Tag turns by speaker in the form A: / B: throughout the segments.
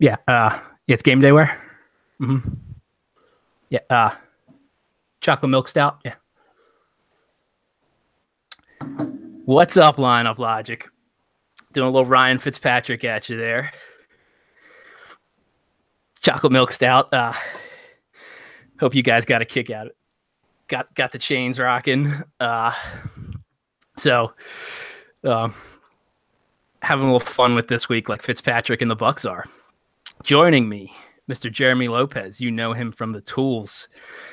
A: Yeah, it's game day wear. hmm Yeah, chocolate milk stout. Yeah. What's up, lineup logic? Doing a little Ryan Fitzpatrick at you there. Chocolate milk stout. Hope you guys got a kick out of it. Got the chains rocking. So, having a little fun with this week, like Fitzpatrick and the Bucks are. Joining me, Mr. Jeremy Lopez. You know him from the tools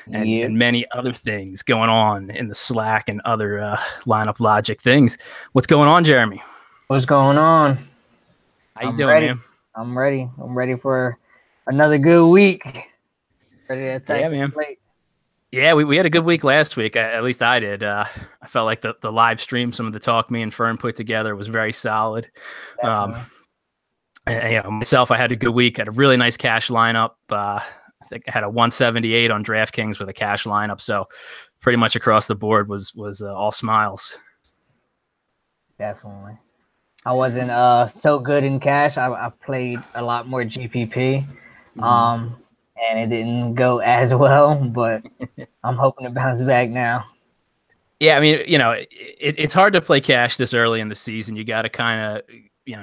A: and many other things going on in the Slack and other lineup logic things. What's going on, Jeremy?
B: What's going on?
A: How you doing, man?
B: I'm ready. I'm ready for another good week. Ready to attack the slate.
A: Yeah, we had a good week last week. At least I did. I felt like the live stream, some of the talk me and Fern put together was very solid. And, myself, I had a good week. Had a really nice cash lineup. I think I had a 178 on DraftKings with a cash lineup. So pretty much across the board was all smiles.
B: Definitely. I wasn't so good in cash. I played a lot more GPP. And it didn't go as well, but I'm hoping to bounce back now.
A: Yeah, I mean, it's hard to play cash this early in the season. You got to kind of,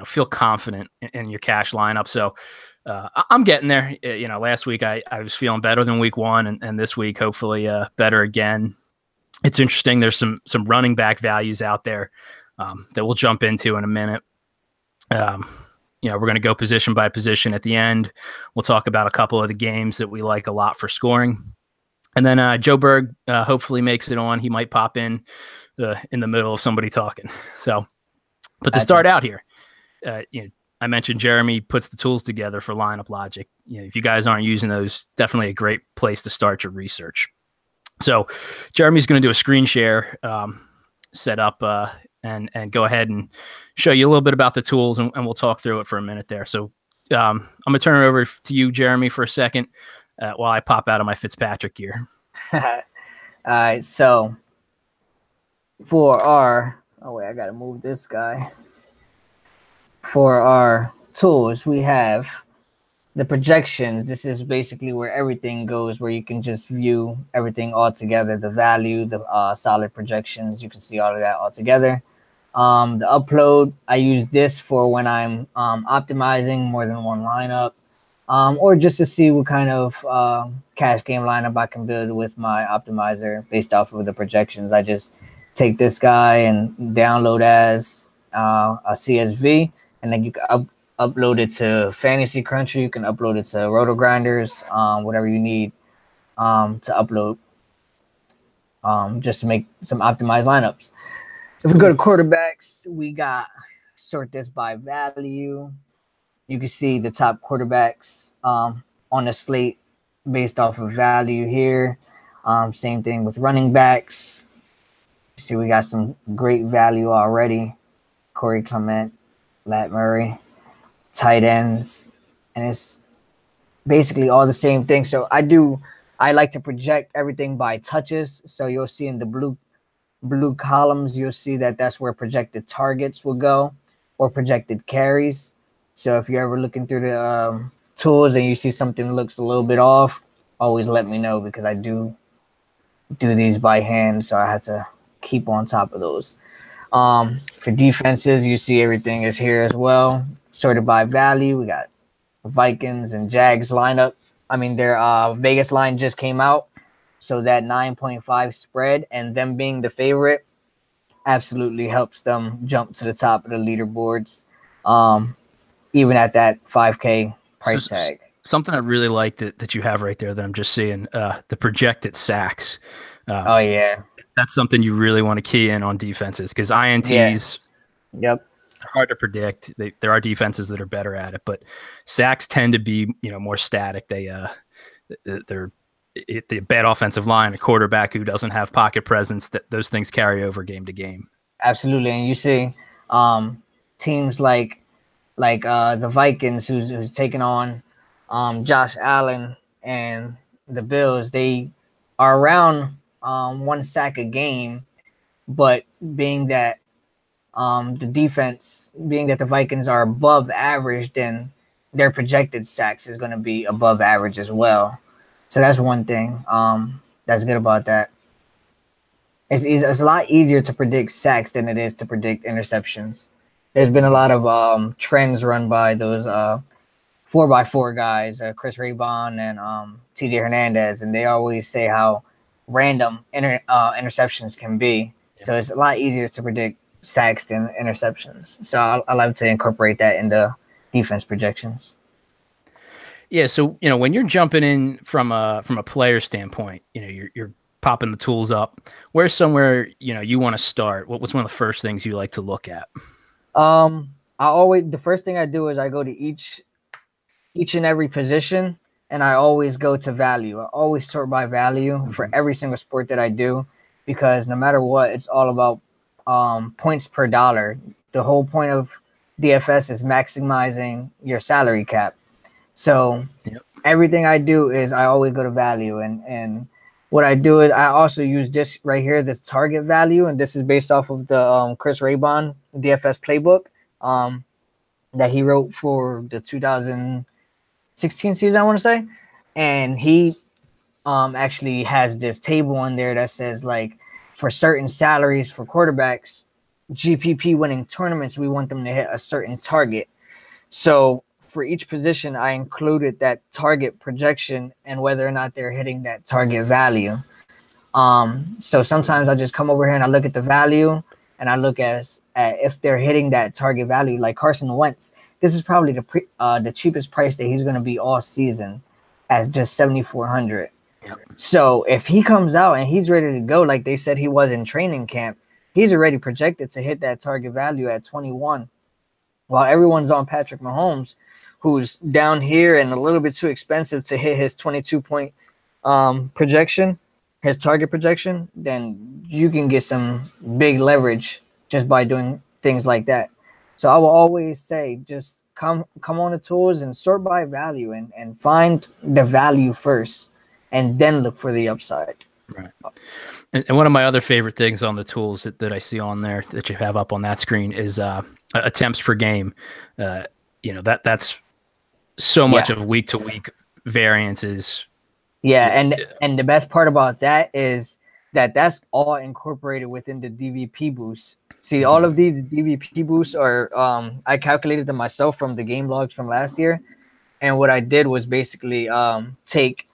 A: feel confident in your cash lineup. So I'm getting there. Last week I was feeling better than week one, and this week hopefully better again. It's interesting. There's some running back values out there that we'll jump into in a minute. We're going to go position by position at the end. We'll talk about a couple of the games that we like a lot for scoring. And then Joe Berg hopefully makes it on. He might pop in the middle of somebody talking. So, but to start out here, I mentioned Jeremy puts the tools together for lineup logic. If you guys aren't using those, definitely a great place to start your research. So Jeremy's going to do a screen share set up and go ahead and show you a little bit about the tools, and we'll talk through it for a minute there. So I'm going to turn it over to you, Jeremy, for a second while I pop out of my Fitzpatrick gear.
B: All right, so for our I got to move this guy. For our tools, we have the projections. This is basically where everything goes, where you can just view everything all together, the value, the solid projections. You can see all of that all together. The upload, I use this for when I'm optimizing more than one lineup, or just to see what kind of cash game lineup I can build with my optimizer based off of the projections. I just take this guy and download as a CSV, and then you can upload it to Fantasy Cruncher. You can upload it to Roto Grinders, whatever you need to upload, just to make some optimized lineups. If we go to quarterbacks, we got sort this by value. You can see the top quarterbacks on the slate based off of value here. Same thing with running backs. See, we got some great value already. Corey Clement, Lat Murray, tight ends, and it's basically all the same thing. So I like to project everything by touches. So you'll see in the blue columns, you'll see that's where projected targets will go, or projected carries. So if you're ever looking through the tools and you see something that looks a little bit off, always let me know, because I do these by hand, so I have to keep on top of those. For defenses, you see everything is here as well, sorted by value. We got Vikings and Jags lineup. I mean, their Vegas line just came out. So that 9.5 spread and them being the favorite absolutely helps them jump to the top of the leaderboards, even at that 5K price tag.
A: Something I really like that you have right there that I'm just seeing, the projected sacks.
B: Oh, yeah.
A: That's something you really want to key in on defenses, because INTs
B: are
A: hard to predict. There are defenses that are better at it, but sacks tend to be more static. They're the bad offensive line, a quarterback who doesn't have pocket presence, that those things carry over game to game.
B: Absolutely. And you see teams like the Vikings who's taking on Josh Allen and the Bills. They are around 1 sack a game, but being that the defense, being that the Vikings are above average, then their projected sacks is going to be above average as well. So that's one thing that's good about that. It's easy, it's a lot easier to predict sacks than it is to predict interceptions. There's been a lot of trends run by those 4x4 guys, Chris Raybon and TJ Hernandez, and they always say how random interceptions can be. Yeah. So it's a lot easier to predict sacks than interceptions. So I like to incorporate that into defense projections.
A: Yeah, so when you're jumping in from a player standpoint, you're popping the tools up. Where's somewhere you want to start? What's one of the first things you like to look at?
B: The first thing I do is I go to each and every position, and I always go to value. I always sort by value for every single sport that I do, because no matter what, it's all about points per dollar. The whole point of DFS is maximizing your salary cap. So everything I do is I always go to value, and what I do is I also use this right here, this target value, and this is based off of the Chris Raybon DFS playbook that he wrote for the 2016 season, I want to say. And he actually has this table on there that says, like, for certain salaries for quarterbacks, GPP winning tournaments, we want them to hit a certain target. So for each position, I included that target projection and whether or not they're hitting that target value. So sometimes I just come over here and I look at the value, and I look at if they're hitting that target value. Like Carson Wentz, this is probably the cheapest price that he's going to be all season, at just $7,400. Yep. So if he comes out and he's ready to go, like they said he was in training camp, he's already projected to hit that target value at 21. While everyone's on Patrick Mahomes, who's down here and a little bit too expensive to hit his 22-point projection, his target projection, then you can get some big leverage just by doing things like that. So I will always say, just come on the tools and sort by value and find the value first, and then look for the upside.
A: Right. And one of my other favorite things on the tools that I see on there that you have up on that screen is attempts per game. That's so much of week to week variances.
B: Yeah, and the best part about that is that's all incorporated within the DVP boost. See, all of these DVP boosts are I calculated them myself from the game logs from last year, and what I did was basically take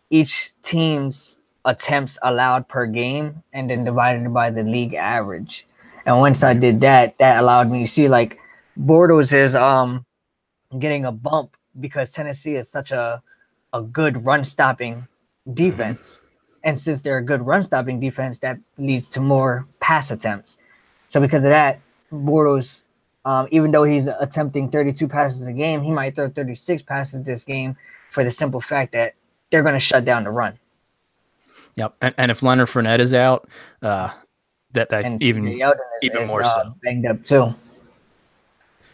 B: each team's attempts allowed per game and then divided it by the league average. And once I did that allowed me to see, like, Bortles is getting a bump because Tennessee is such a good run stopping defense. And since they're a good run stopping defense, that leads to more pass attempts. So because of that, Bortles, even though he's attempting 32 passes a game, he might throw 36 passes this game for the simple fact that they're going to shut down the run.
A: Yep. And if Leonard Fournette is out, that even more so.
B: Banged up too.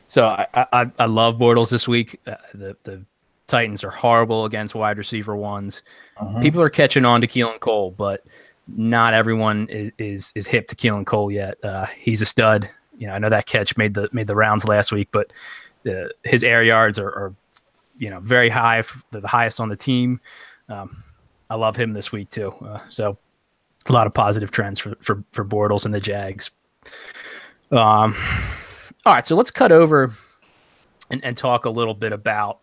A: So I love Bortles this week. The Titans are horrible against wide receiver ones. People are catching on to Keelan Cole, but not everyone is hip to Keelan Cole yet. He's a stud. I know that catch made the rounds last week, but his air yards are very high. They're the highest on the team. I love him this week too. So a lot of positive trends for Bortles and the Jags. All right, so let's cut over and talk a little bit about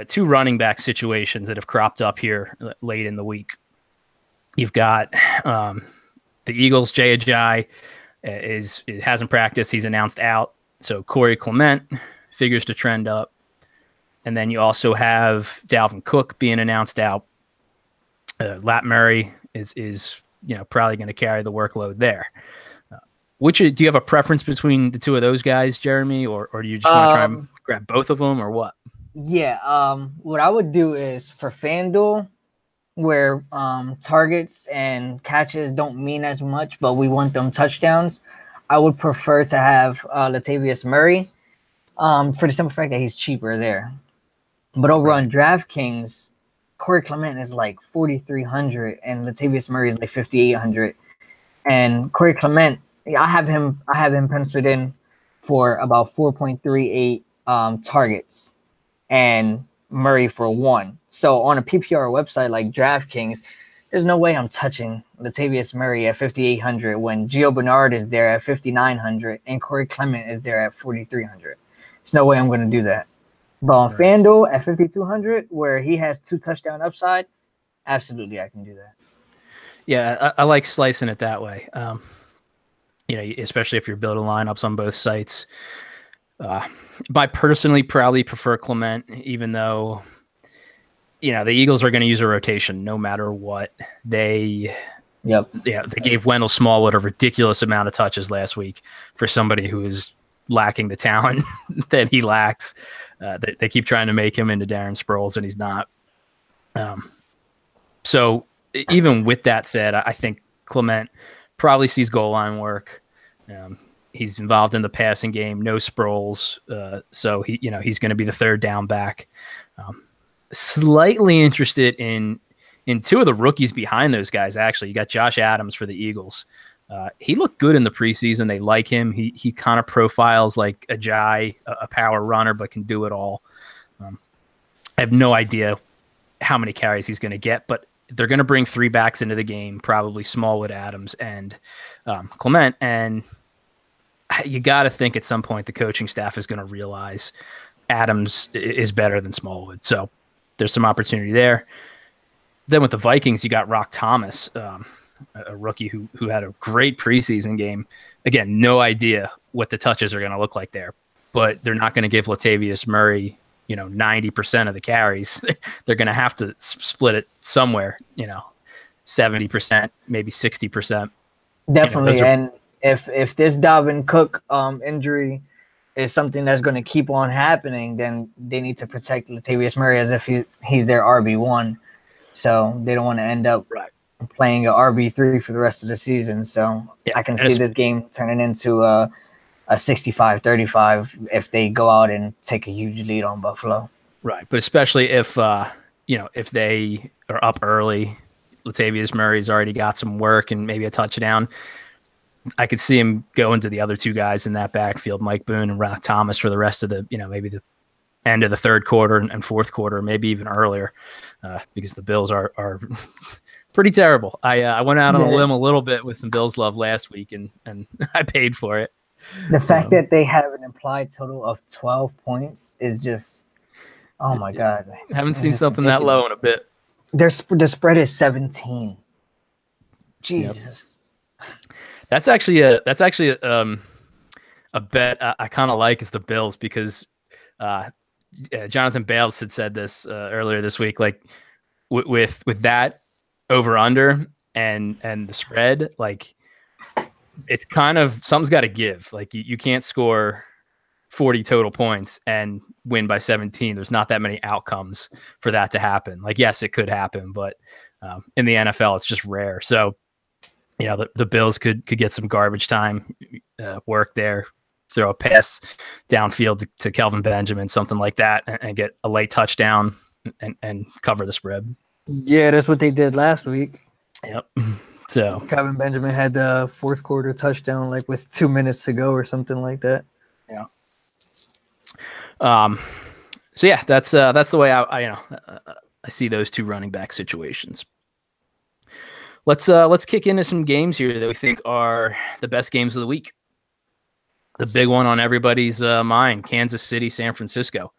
A: two running back situations that have cropped up here late in the week. You've got the Eagles. Jay Ajayi hasn't practiced. He's announced out. So Corey Clement figures to trend up. And then you also have Dalvin Cook being announced out. Lat Murray is probably going to carry the workload there. Do you have a preference between the two of those guys, Jeremy, or do you just want to try and grab both of them, or what?
B: Yeah, what I would do is for FanDuel, where targets and catches don't mean as much, but we want them touchdowns, I would prefer to have Latavius Murray for the simple fact that he's cheaper there. But over on DraftKings, Corey Clement is like 4,300 and Latavius Murray is like 5,800. And Corey Clement, I have him penciled in for about 4.38 targets. and Murray for 1. So on a PPR website like DraftKings, there's no way I'm touching Latavius Murray at 5,800 when Gio Bernard is there at 5,900 and Corey Clement is there at 4,300. There's no way I'm going to do that. But on FanDuel at 5,200, where he has 2 touchdown upside, absolutely I can do that.
A: Yeah, I like slicing it that way. Especially if you're building lineups on both sites. I personally probably prefer Clement, even though, the Eagles are going to use a rotation no matter what. They gave Wendell Smallwood a ridiculous amount of touches last week for somebody who is lacking the talent that he lacks. They keep trying to make him into Darren Sproles, and he's not. So even with that said, I think Clement probably sees goal line work. He's involved in the passing game, no Sproles. So he's going to be the third down back. Slightly interested in 2 of the rookies behind those guys. Actually, you got Josh Adams for the Eagles. He looked good in the preseason. They like him. He kind of profiles like Ajayi, a power runner, but can do it all. I have no idea how many carries he's going to get, but they're going to bring 3 backs into the game, probably Smallwood, Adams, and Clement. And you got to think at some point the coaching staff is going to realize Adams is better than Smallwood. So there's some opportunity there. Then with the Vikings, you got Rock Thomas, a rookie who had a great preseason game. Again, no idea what the touches are going to look like there, but they're not going to give Latavius Murray, 90% of the carries. They're going to have to split it somewhere, 70%, maybe 60%.
B: Definitely. And if this Dalvin Cook injury is something that's going to keep on happening, then they need to protect Latavius Murray as if he's their RB1. So they don't want to end up playing an RB3 for the rest of the season. So I can see this game turning into a 65-35 if they go out and take a huge lead on Buffalo.
A: Right, but especially if if they are up early, Latavius Murray's already got some work and maybe a touchdown. I could see him going to the other 2 guys in that backfield, Mike Boone and Rock Thomas, for the rest of the maybe the end of the third quarter and fourth quarter, maybe even earlier, because the Bills are pretty terrible. I went out on a limb a little bit with some Bills love last week, and I paid for it.
B: The fact that they have an implied total of 12 points is just, oh my God.
A: I haven't seen something ridiculous. That low in a bit.
B: The spread is 17. Jesus.
A: Yep. That's actually a bet I kind of like is the Bills, because Jonathan Bales had said this earlier this week, like with that over under and the spread, like it's kind of something's got to give. Like you can't score 40 total points and win by 17. There's not that many outcomes for that to happen. Like, yes, it could happen, but in the NFL, it's just rare. So, the Bills could get some garbage time work there, throw a pass downfield to Kelvin Benjamin, something like that, and get a late touchdown and cover the spread.
C: Yeah, that's what they did last week.
A: Yep. So
C: Kelvin Benjamin had the fourth quarter touchdown, like with 2 minutes to go or something like that.
A: Yeah. So yeah, that's the way I see those 2 running back situations. Let's kick into some games here that we think are the best games of the week. The big one on everybody's mind, Kansas City, San Francisco.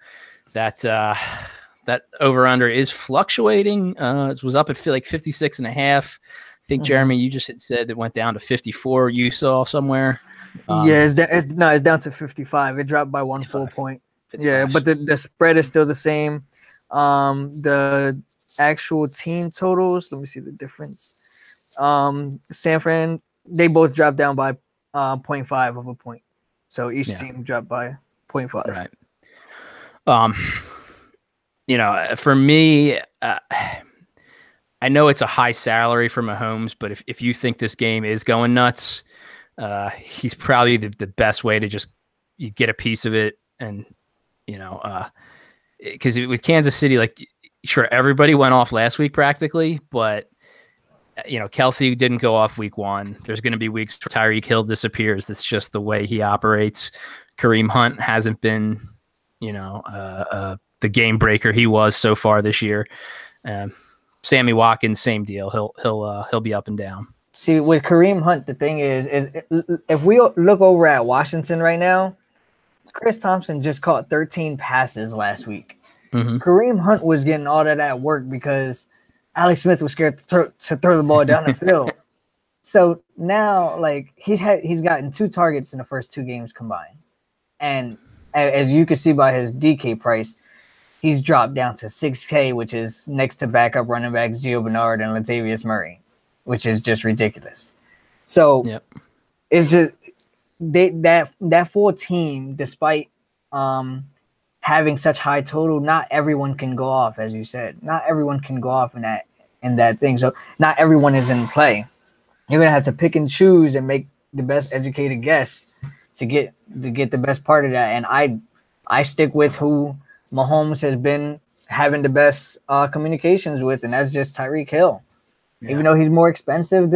A: That over under is fluctuating. It was up at like 56.5. I think Jeremy, you just had said it went down to 54. You saw somewhere.
C: It's down to 55. It dropped by 1 full point. 55. Yeah, but the spread is still the same. The actual team totals, let me see the difference. San Fran, they both dropped down by 0.5 of a point. So each team dropped by 0.5.
A: Right. For me, I know it's a high salary for Mahomes, but if you think this game is going nuts, he's probably the best way to just you get a piece of it. And, because with Kansas City, like, sure, everybody went off last week practically, but, Kelsey didn't go off week 1. There's going to be weeks where Tyreek Hill disappears. That's just the way he operates. Kareem Hunt hasn't been, the the game breaker he was so far this year. Sammy Watkins, same deal. He'll be up and down.
B: See, with Kareem Hunt, the thing is if we look over at Washington right now, Chris Thompson just caught 13 passes last week.
A: Mm-hmm.
B: Kareem Hunt was getting all of that work because Alex Smith was scared to throw the ball down the field. So now, like, he's gotten 2 targets in the first 2 games combined. And as you can see by his DK price, he's dropped down to $6K, which is next to backup running backs Gio Bernard and Latavius Murray, which is just ridiculous. So it's just that full team, despite having such high total, not everyone can go off, as you said. Not everyone can go off in that thing. So not everyone is in play. You're gonna have to pick and choose and make the best educated guess to get the best part of that. And I stick with who Mahomes has been having the best communications with, and that's just Tyreek Hill. Yeah. Even though he's more expensive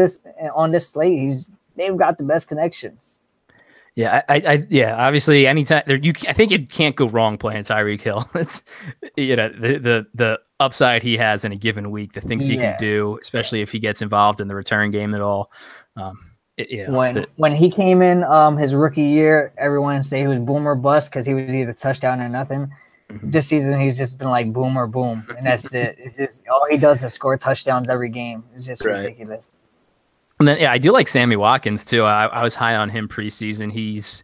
B: on this slate, they've got the best connections.
A: Yeah, obviously, anytime I think you can't go wrong playing Tyreek Hill. It's the upside he has in a given week, the things he can do, especially if he gets involved in the return game at all.
B: When he came in his rookie year, everyone say he was boom or bust because he was either touchdown or nothing. Mm-hmm. This season, he's just been like boom or boom, and that's it. It's just all he does is score touchdowns every game. It's just ridiculous.
A: And then, I do like Sammy Watkins too. I was high on him preseason. He's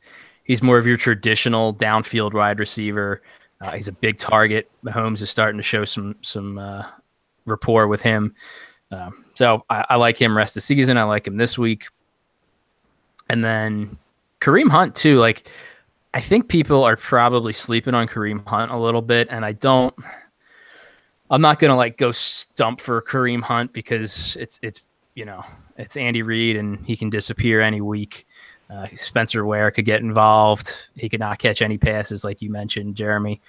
A: more of your traditional downfield wide receiver. He's a big target. Mahomes is starting to show some rapport with him. So I like him rest of the season. I like him this week. And then Kareem Hunt too. Like, I think people are probably sleeping on Kareem Hunt a little bit, and I'm not gonna like go stump for Kareem Hunt because it's Andy Reid and he can disappear any week. Spencer Ware could get involved. He could not catch any passes, like you mentioned, Jeremy.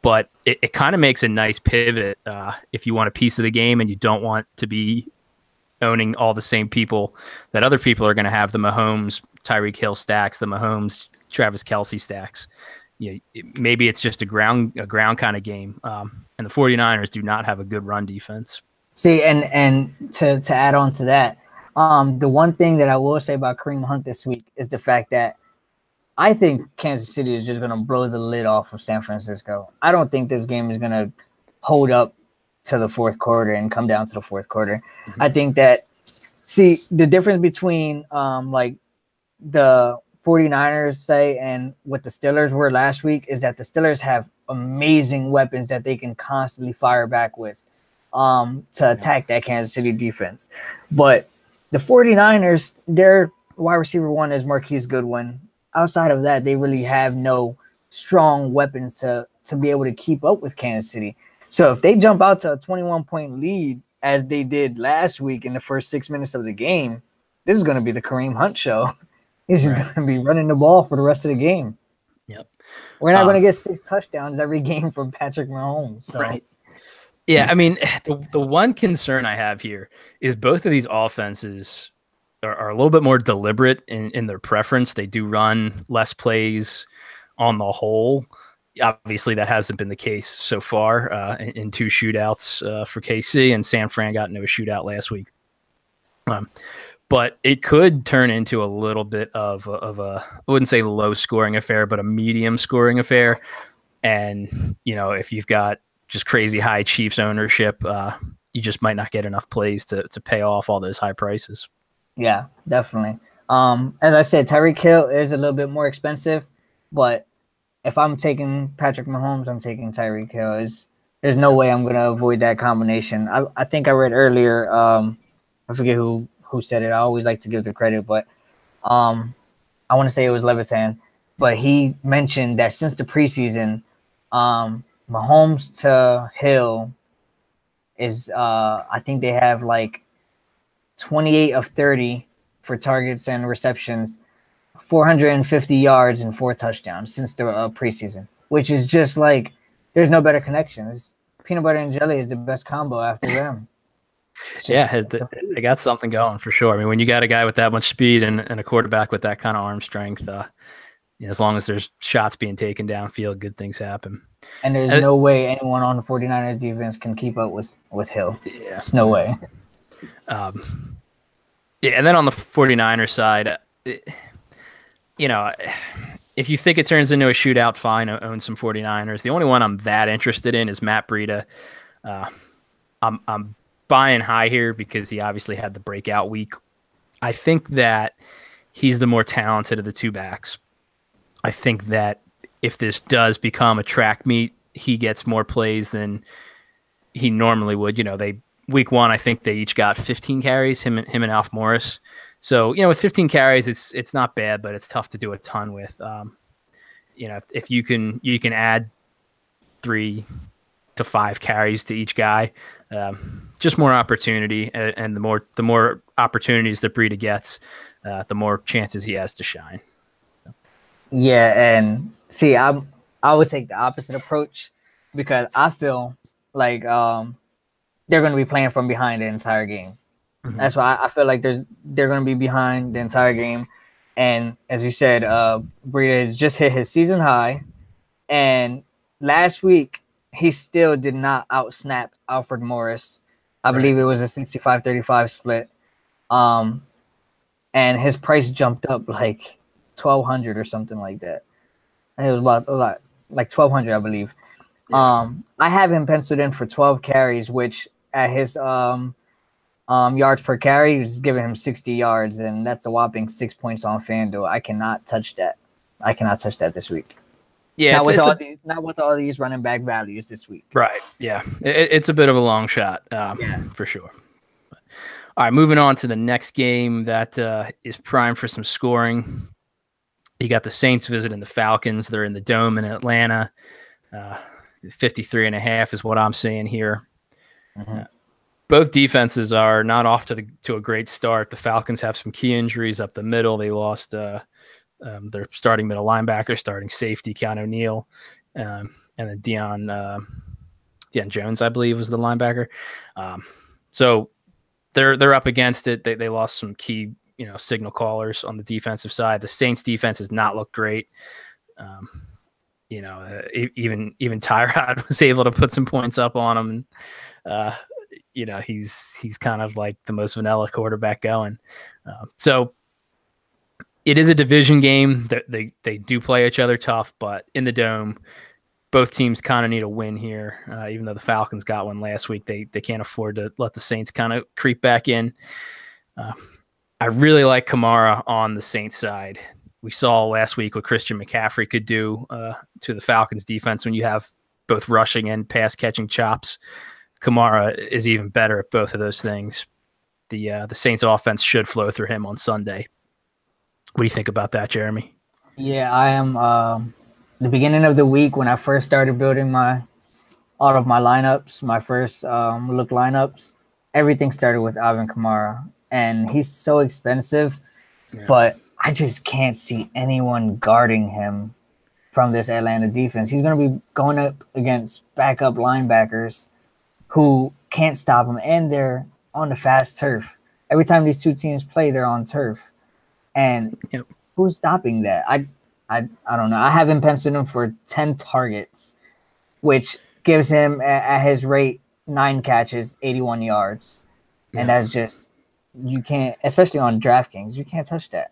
A: But it kind of makes a nice pivot if you want a piece of the game and you don't want to be owning all the same people that other people are going to have, the Mahomes, Tyreek Hill stacks, the Mahomes, Travis Kelce stacks. Maybe it's just a ground kind of game. And the 49ers do not have a good run defense.
B: See, and to add on to that, the one thing that I will say about Kareem Hunt this week is the fact that I think Kansas City is just going to blow the lid off of San Francisco. I don't think this game is going to hold up to the fourth quarter and come down to the fourth quarter. Mm-hmm. I think that, see, the difference between like the 49ers say and what the Steelers were last week is that the Steelers have amazing weapons that they can constantly fire back with to attack that Kansas City defense. But the 49ers, their wide receiver one is Marquise Goodwin. Outside of that, they really have no strong weapons to be able to keep up with Kansas City. So if they jump out to a 21-point lead, as they did last week in the first 6 minutes of the game, this is going to be the Kareem Hunt show. He's just going to be running the ball for the rest of the game.
A: Yep.
B: We're not going to get 6 touchdowns every game from Patrick Mahomes. So.
A: Right. Yeah, I mean, the one concern I have here is both of these offenses are a little bit more deliberate in their preference. They do run less plays on the whole. Obviously, that hasn't been the case so far in 2 shootouts for KC, and San Fran got into a shootout last week. But it could turn into a little bit of a I wouldn't say low-scoring affair, but a medium-scoring affair. And, if you've got just crazy high Chiefs ownership, you just might not get enough plays to pay off all those high prices.
B: Yeah, definitely. As I said, Tyreek Hill is a little bit more expensive, but if I'm taking Patrick Mahomes, I'm taking Tyreek Hill. There's no way I'm going to avoid that combination. I think I read earlier, I forget who said it. I always like to give the credit, but I want to say it was Levitan, but he mentioned that since the preseason, Mahomes to Hill is, I think they have like 28 of 30 for targets and receptions, 450 yards and 4 touchdowns since the preseason, which is just like, there's no better connections. Peanut butter and jelly is the best combo after them.
A: They got something going for sure. I mean, when you got a guy with that much speed and a quarterback with that kind of arm strength, as long as there's shots being taken downfield, good things happen.
B: And there's no way anyone on the 49ers defense can keep up with Hill.
A: Yeah.
B: There's no way.
A: Yeah, and then on the 49ers side, if you think it turns into a shootout, fine, own some 49ers. The only one I'm that interested in is Matt Breida. I'm buying high here because he obviously had the breakout week. I think that he's the more talented of the two backs. I think that if this does become a track meet, he gets more plays than he normally would. Week one, I think they each got 15 carries, him and Alf Morris. So, with 15 carries, it's not bad, but it's tough to do a ton with. If you can add 3 to 5 carries to each guy, just more opportunity, and the more opportunities that Breida gets, the more chances he has to shine.
B: Yeah, and see, I would take the opposite approach because I feel like they're going to be playing from behind the entire game. Mm-hmm. That's why I feel like they're going to be behind the entire game. And as you said, Breida has just hit his season high. And last week, he still did not outsnap Alfred Morris. I believe it was a 65-35 split. And his price jumped up like $1,200 or something like that. And it was about like $1,200, I believe. Yeah. I have him penciled in for 12 carries, which at his yards per carry, he's giving him 60 yards, and that's a whopping 6 points on FanDuel. I cannot touch that. I cannot touch that this week.
A: Yeah,
B: not with all these running back values this week.
A: Right. Yeah, it's a bit of a long shot, for sure. All right, moving on to the next game that is primed for some scoring. You got the Saints visiting the Falcons. They're in the Dome in Atlanta. 53.5 is what I'm seeing here. Mm-hmm. Both defenses are not off to a great start. The Falcons have some key injuries up the middle. They lost their starting middle linebacker, starting safety, Keanu O'Neal, and then Deion Jones, I believe, was the linebacker. So they're up against it. They lost some key signal callers on the defensive side. The Saints defense has not looked great. Even Tyrod was able to put some points up on him. He's kind of like the most vanilla quarterback going. So it is a division game that they do play each other tough, but in the Dome, both teams kind of need a win here. Even though the Falcons got one last week, they can't afford to let the Saints kind of creep back in. I really like Kamara on the Saints side. We saw last week what Christian McCaffrey could do to the Falcons defense when you have both rushing and pass catching chops. Kamara is even better at both of those things. The Saints offense should flow through him on Sunday. What do you think about that, Jeremy?
B: Yeah, I am. The beginning of the week when I first started building all of my lineups, my first look lineups, everything started with Alvin Kamara, and he's so expensive. Yeah. But I just can't see anyone guarding him from this Atlanta defense. He's going to be going up against backup linebackers who can't stop him, and they're on the fast turf. Every time these two teams play, they're on turf. And who's stopping that? I don't know. I have him penciled in for 10 targets, which gives him, at his rate, 9 catches, 81 yards. And that's just, you can't, especially on DraftKings, you can't touch that.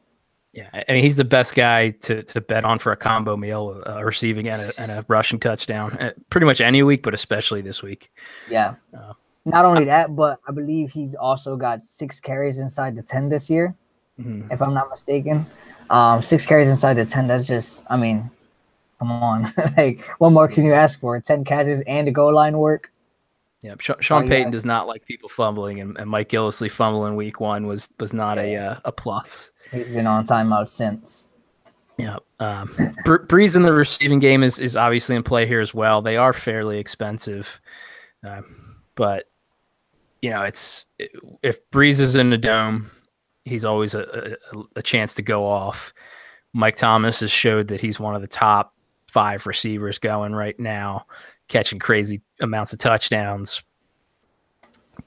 A: Yeah, I mean, he's the best guy to bet on for a combo meal, receiving and a rushing touchdown, pretty much any week, but especially this week.
B: Yeah. Not only that, but I believe he's also got 6 carries inside the 10 this year, if I'm not mistaken. 6 carries inside the 10, that's just, I mean, come on. Like, what more can you ask for? 10 catches and a goal line work?
A: Yeah, Sean Payton does not like people fumbling, and Mike Gillislee fumbling week 1 was not a plus.
B: He's been on timeout since.
A: Yeah. Breeze in the receiving game is obviously in play here as well. They are fairly expensive. But, if Breeze is in the Dome, he's always a chance to go off. Mike Thomas has showed that he's one of the top 5 receivers going right now, catching crazy amounts of touchdowns.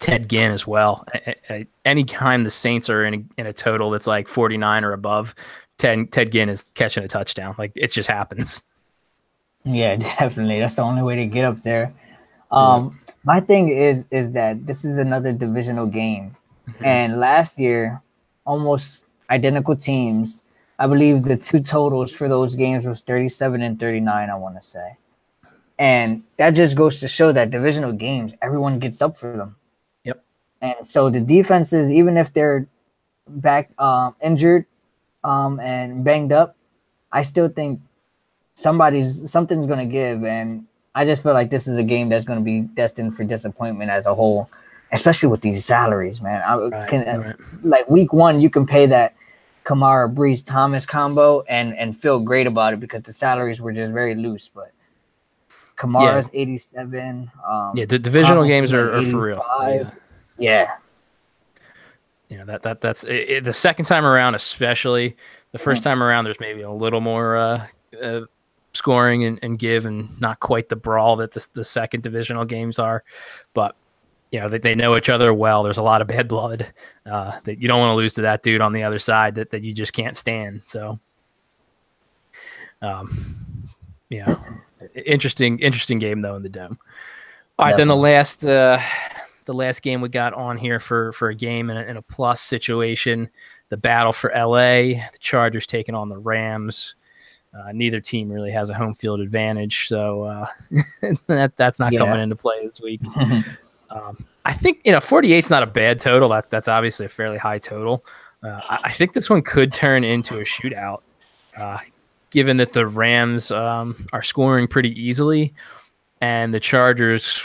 A: Ted Ginn as well. Anytime the Saints are in a total that's like 49 or above, Ted Ginn is catching a touchdown. Like, it just happens.
B: Yeah, definitely. That's the only way to get up there. My thing is that this is another divisional game. And last year, almost identical teams. I believe the two totals for those games was 37 and 39, I want to say. And that just goes to show that divisional games, everyone gets up for them.
A: Yep.
B: And so the defenses, even if they're back injured and banged up, I still think something's going to give. And I just feel like this is a game that's going to be destined for disappointment as a whole, especially with these salaries, man. Like week 1, you can pay that Kamara, Brees, Thomas combo and feel great about it because the salaries were just very loose. But Kamara's 87.
A: The divisional Thomas games are for real.
B: Yeah.
A: That's it, the second time around, especially. The first time around, there's maybe a little more scoring and give, and not quite the brawl that the second divisional games are. But they know each other well. There's a lot of bad blood that you don't want to lose to that dude on the other side that you just can't stand. So, interesting game though in the Dome. All right, then the last game we got on here for a game in a plus situation, the battle for LA, the Chargers taking on the Rams. Neither team really has a home field advantage, so that's not coming into play this week. I think 48 is not a bad total. That's obviously a fairly high total. I think this one could turn into a shootout, given that the Rams are scoring pretty easily, and the Chargers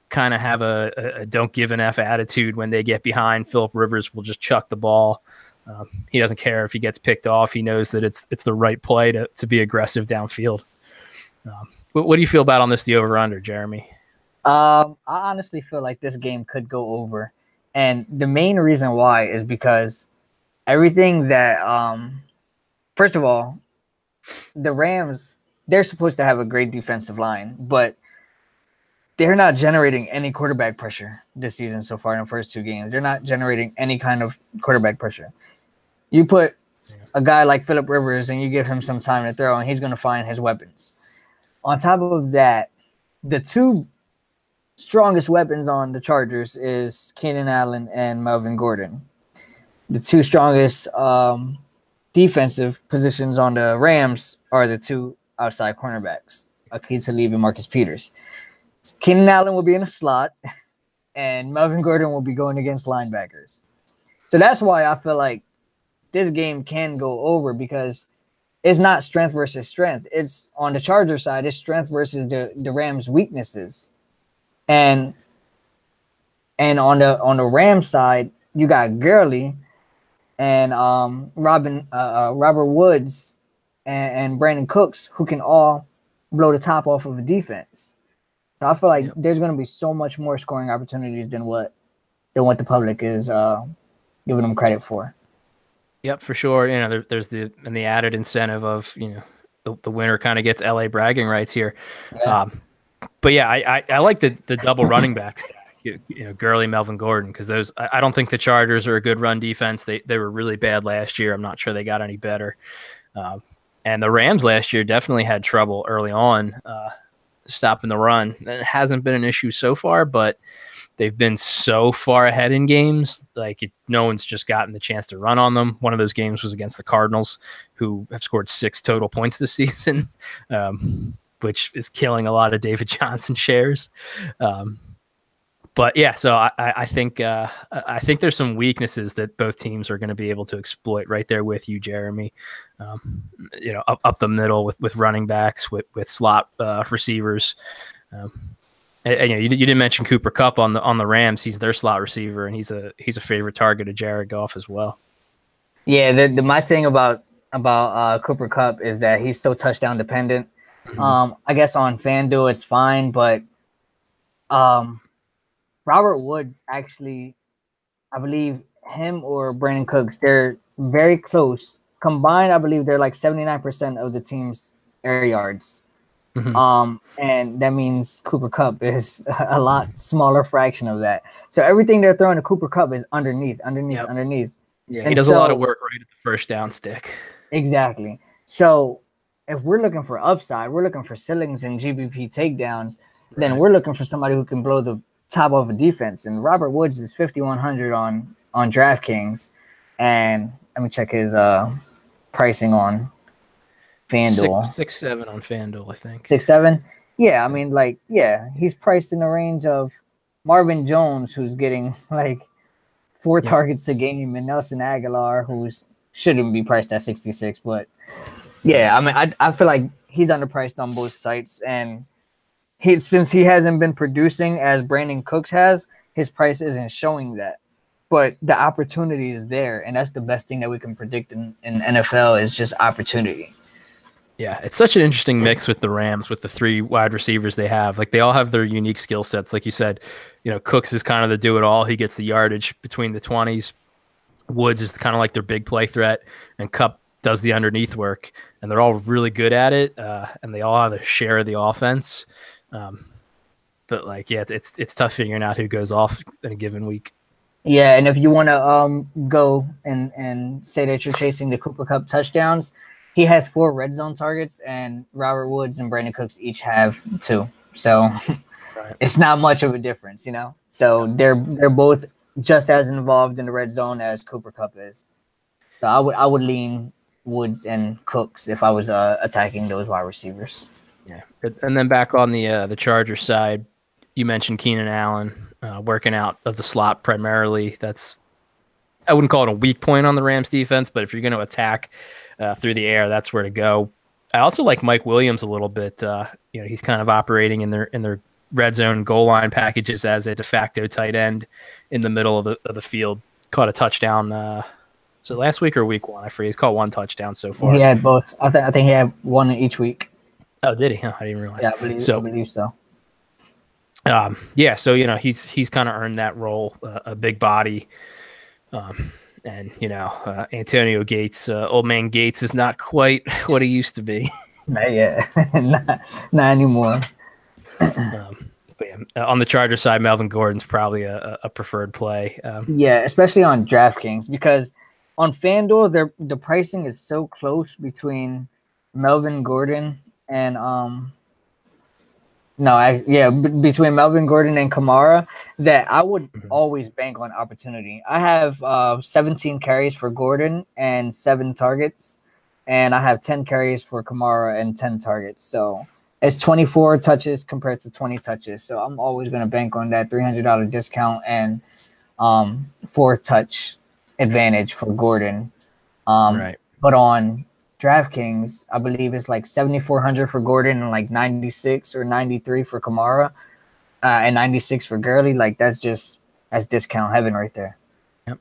A: kind of have a don't give an F attitude when they get behind. Phillip Rivers will just chuck the ball. He doesn't care if he gets picked off. He knows that it's the right play to be aggressive downfield. What do you feel about on this, the over-under, Jeremy?
B: I honestly feel like this game could go over. And the main reason why is because everything that first of all, the Rams, they're supposed to have a great defensive line, but they're not generating any quarterback pressure this season so far in the first 2 games. They're not generating any kind of quarterback pressure. You put a guy like Phillip Rivers and you give him some time to throw, and he's going to find his weapons. On top of that, the 2 strongest weapons on the Chargers is Keenan Allen and Melvin Gordon. The 2 strongest defensive positions on the Rams are the 2 outside cornerbacks, Aqib Talib and Marcus Peters. Keenan Allen will be in a slot, and Melvin Gordon will be going against linebackers. So that's why I feel like this game can go over, because it's not strength versus strength. It's on the Charger side, it's strength versus the Rams' weaknesses. And on the Rams side, you got Gurley and Robert Woods and Brandon Cooks, who can all blow the top off of a defense. So I feel like there's going to be so much more scoring opportunities than what the public is giving them credit for.
A: Yep, for sure. There's the added incentive of the winner kind of gets LA bragging rights here. Yeah. But yeah, I like the double running back stack. Gurley, Melvin Gordon, because those I don't think the Chargers are a good run defense. They were really bad last year. I'm not sure they got any better. And the Rams last year definitely had trouble early on stopping the run. It hasn't been an issue so far, but they've been so far ahead in games. No one's just gotten the chance to run on them. One of those games was against the Cardinals, who have scored 6 total points this season, which is killing a lot of David Johnson shares. But yeah, so I think there's some weaknesses that both teams are going to be able to exploit right there with you, Jeremy. Up the middle with running backs, with slot receivers. You didn't mention Cooper Kupp on the Rams. He's their slot receiver, and he's a favorite target of Jared Goff as well.
B: Yeah, my thing about Cooper Kupp is that he's so touchdown dependent. Mm-hmm. I guess on FanDuel it's fine, but Robert Woods actually, I believe him or Brandon Cooks, they're very close. Combined, I believe they're like 79% of the team's air yards. Mm-hmm. And that means Cooper Kupp is a lot smaller fraction of that. So everything they're throwing to Cooper Kupp is underneath.
A: Yeah, and he does a lot of work right at the first down stick.
B: Exactly. So if we're looking for upside, we're looking for ceilings and GBP takedowns, then
A: Right.
B: we're looking for somebody who can blow the top of a defense. And Robert Woods is 5,100 on DraftKings, and let me check his pricing on FanDuel.
A: 6-7 on FanDuel, I think.
B: 6-7. Yeah, I mean, like, yeah, he's priced in the range of Marvin Jones, who's getting like 4 targets a game, and Nelson Aguilar, who's shouldn't be priced at 66. But yeah, I mean, I feel like he's underpriced on both sites, and since he hasn't been producing as Brandon Cooks has, his price isn't showing that. But the opportunity is there, and that's the best thing that we can predict in NFL is just opportunity.
A: Yeah, it's such an interesting mix with the Rams, with the 3 wide receivers they have. Like, they all have their unique skill sets. Like you said, Cooks is kind of the do-it-all. He gets the yardage between the 20s. Woods is kind of like their big play threat, and Kupp does the underneath work. And they're all really good at it, and they all have a share of the offense. But, like, yeah, it's tough figuring out who goes off in a given week.
B: Yeah, and if you want to go and say that you're chasing the Cooper Kupp touchdowns, he has 4 red zone targets, and Robert Woods and Brandon Cooks each have 2. So right. It's not much of a difference, So they're both just as involved in the red zone as Cooper Kupp is. So I would lean Woods and Cooks if I was attacking those wide receivers.
A: Yeah, and then back on the Chargers side, you mentioned Keenan Allen working out of the slot primarily. I wouldn't call it a weak point on the Rams defense, but if you're going to attack through the air, that's where to go. I also like Mike Williams a little bit. He's kind of operating in their red zone goal line packages as a de facto tight end in the middle of the field. Caught a touchdown. Was it last week or week 1? I forget. He's caught 1 touchdown so far.
B: He had both. I think he had 1 in each week.
A: Oh, did he? Oh, I didn't realize.
B: Yeah, I believe so.
A: Yeah, so he's kind of earned that role, a big body. And Antonio Gates, old man Gates, is not quite what he used to be.
B: Not yet, not anymore.
A: But yeah, on the Charger side, Melvin Gordon's probably a preferred play.
B: Yeah, especially on DraftKings, because on FanDuel, the pricing is so close between Melvin Gordon and between Melvin Gordon and Kamara, that I would always bank on opportunity. I have 17 carries for Gordon and 7 targets, and I have 10 carries for Kamara and 10 targets. So it's 24 touches compared to 20 touches. So I'm always going to bank on that $300 discount and 4-touch advantage for Gordon.
A: Right.
B: But on DraftKings, I believe it's like 7,400 for Gordon and like 96 or 93 for Kamara, and 96 for Gurley. Like that's discount heaven right there.
A: Yep.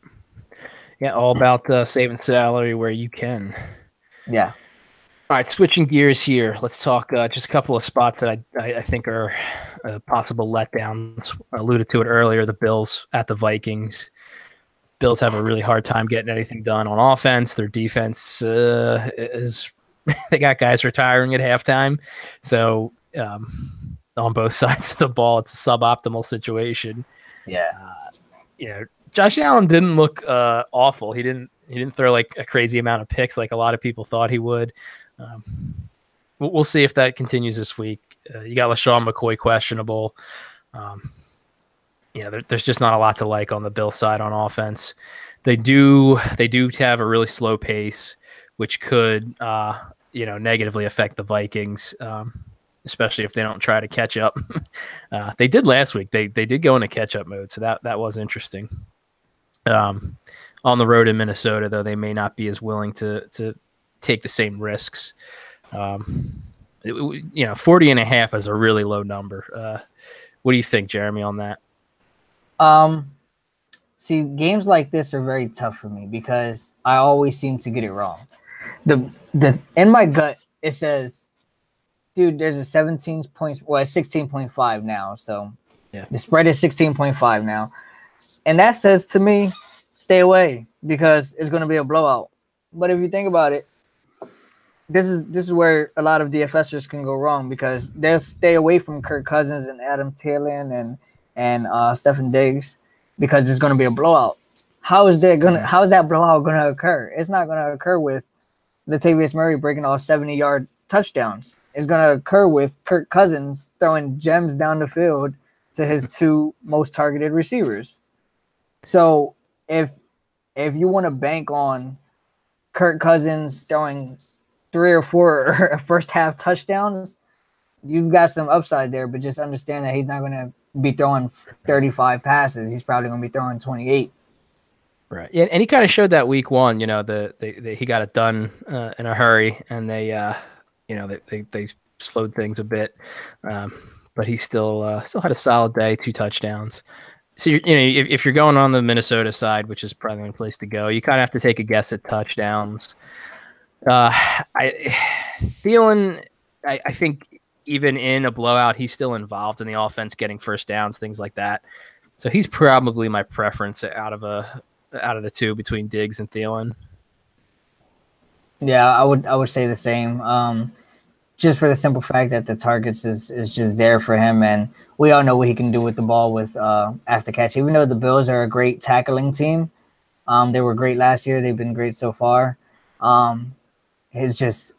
A: Yeah, all about saving salary where you can.
B: Yeah.
A: All right, switching gears here. Let's talk just a couple of spots that I think are possible letdowns. I alluded to it earlier. The Bills at the Vikings. Bills have a really hard time getting anything done on offense. Their defense is they got guys retiring at halftime. So on both sides of the ball, it's a suboptimal situation.
B: Yeah.
A: Josh Allen didn't look awful. He didn't throw like a crazy amount of picks like a lot of people thought he would. We'll see if that continues this week. You got LaShawn McCoy questionable. There's just not a lot to like on the Bills side on offense. They do have a really slow pace, which could negatively affect the Vikings, especially if they don't try to catch up. They did last week. They did go into catch up mode, so that was interesting. On the road in Minnesota, though, they may not be as willing to take the same risks. 40.5 is a really low number. What do you think, Jeremy, on that?
B: See, games like this are very tough for me because I always seem to get it wrong. The in my gut it says, dude, there's a 16.5 now. So
A: yeah,
B: the spread is 16.5 now, and that says to me, stay away because it's going to be a blowout. But if you think about it, this is where a lot of DFSers can go wrong because they'll stay away from Kirk Cousins and Adam Thielen and Stefon Diggs because there's going to be a blowout. How is that blowout going to occur? It's not going to occur with Latavius Murray breaking all 70-yard touchdowns. It's going to occur with Kirk Cousins throwing gems down the field to his two most targeted receivers. So if you want to bank on Kirk Cousins throwing 3 or 4 first half touchdowns, you've got some upside there, but just understand that he's not going to be throwing 35 passes. He's probably going to be throwing 28.
A: Right. Yeah, and he kind of showed that week one, he got it done in a hurry, and they slowed things a bit. But he still had a solid day, 2 touchdowns. So if you're going on the Minnesota side, which is probably the only place to go, you kind of have to take a guess at touchdowns. Thielen, I think even in a blowout, he's still involved in the offense, getting first downs, things like that. So he's probably my preference out of the two between Diggs and Thielen.
B: Yeah, I would say the same. Just for the simple fact that the targets is just there for him, and we all know what he can do with the ball with after catch. Even though the Bills are a great tackling team, they were great last year. They've been great so far. It's just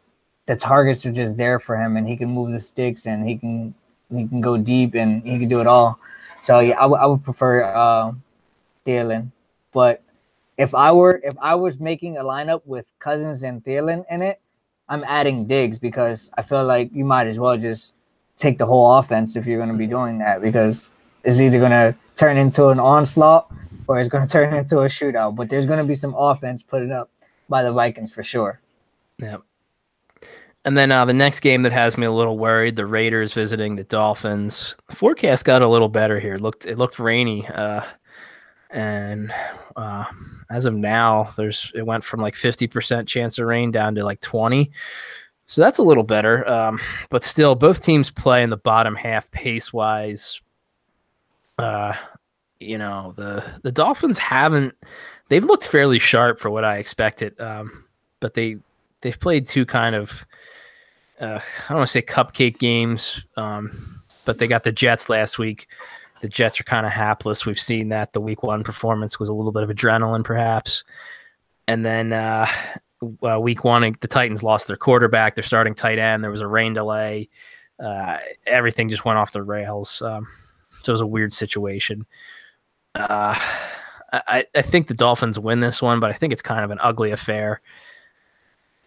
B: the targets are just there for him, and he can move the sticks, and he can go deep, and he can do it all. So yeah, I would prefer Thielen. But if I was making a lineup with Cousins and Thielen in it, I'm adding Diggs because I feel like you might as well just take the whole offense if you're going to be doing that, because it's either going to turn into an onslaught or it's going to turn into a shootout. But there's going to be some offense put up by the Vikings for sure.
A: Yeah. And then the next game that has me a little worried, the Raiders visiting the Dolphins. The forecast got a little better here. It looked rainy. And as of now, it went from like 50% chance of rain down to like 20. So that's a little better. But still, both teams play in the bottom half pace-wise. The Dolphins they've looked fairly sharp for what I expected. But they've played two kind of, I don't want to say cupcake games, but they got the Jets last week. The Jets are kind of hapless. We've seen that. The week 1 performance was a little bit of adrenaline, perhaps. And then week 1, the Titans lost their quarterback, their starting tight end. There was a rain delay. Everything just went off the rails. So it was a weird situation. I think the Dolphins win this one, but I think it's kind of an ugly affair.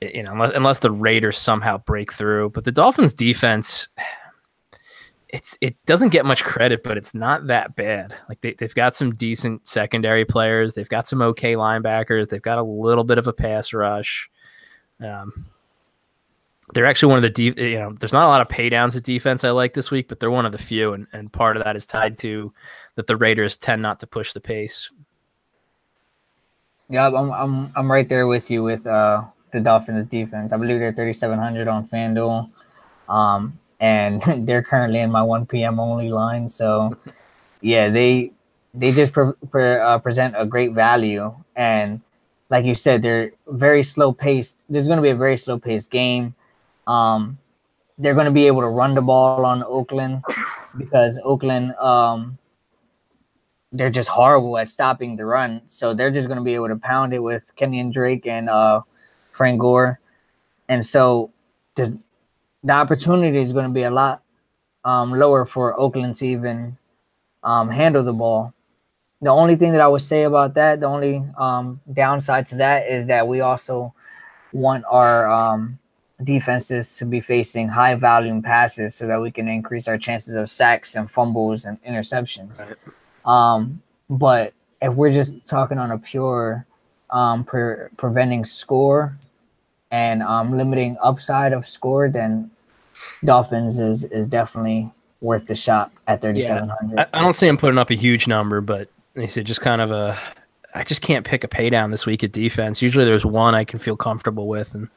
A: Unless the Raiders somehow break through. But the Dolphins defense, it doesn't get much credit, but it's not that bad. Like they've got some decent secondary players. They've got some okay linebackers. They've got a little bit of a pass rush. They're actually one of the there's not a lot of pay downs at defense I like this week, but they're one of the few, and part of that is tied to that the Raiders tend not to push the pace.
B: Yeah, I'm right there with you with the Dolphins defense. I believe they're 3,700 on FanDuel. And they're currently in my 1 p.m. only line. So, yeah, they just present a great value. And like you said, they're very slow-paced. There's going to be a very slow-paced game. They're going to be able to run the ball on Oakland because Oakland, they're just horrible at stopping the run. So they're just going to be able to pound it with Kenyon Drake and Frank Gore. And so the opportunity is going to be a lot lower for Oakland to even handle the ball. The only thing that I would say about that, the only downside to that is that we also want our defenses to be facing high volume passes so that we can increase our chances of sacks and fumbles and interceptions. Right. But if we're just talking on a pure preventing score and limiting upside of score, then Dolphins is definitely worth the shot at 3,700.
A: Yeah, I don't see him putting up a huge number, but they said just kind of I just can't pick a pay down this week at defense. Usually there's one I can feel comfortable with, and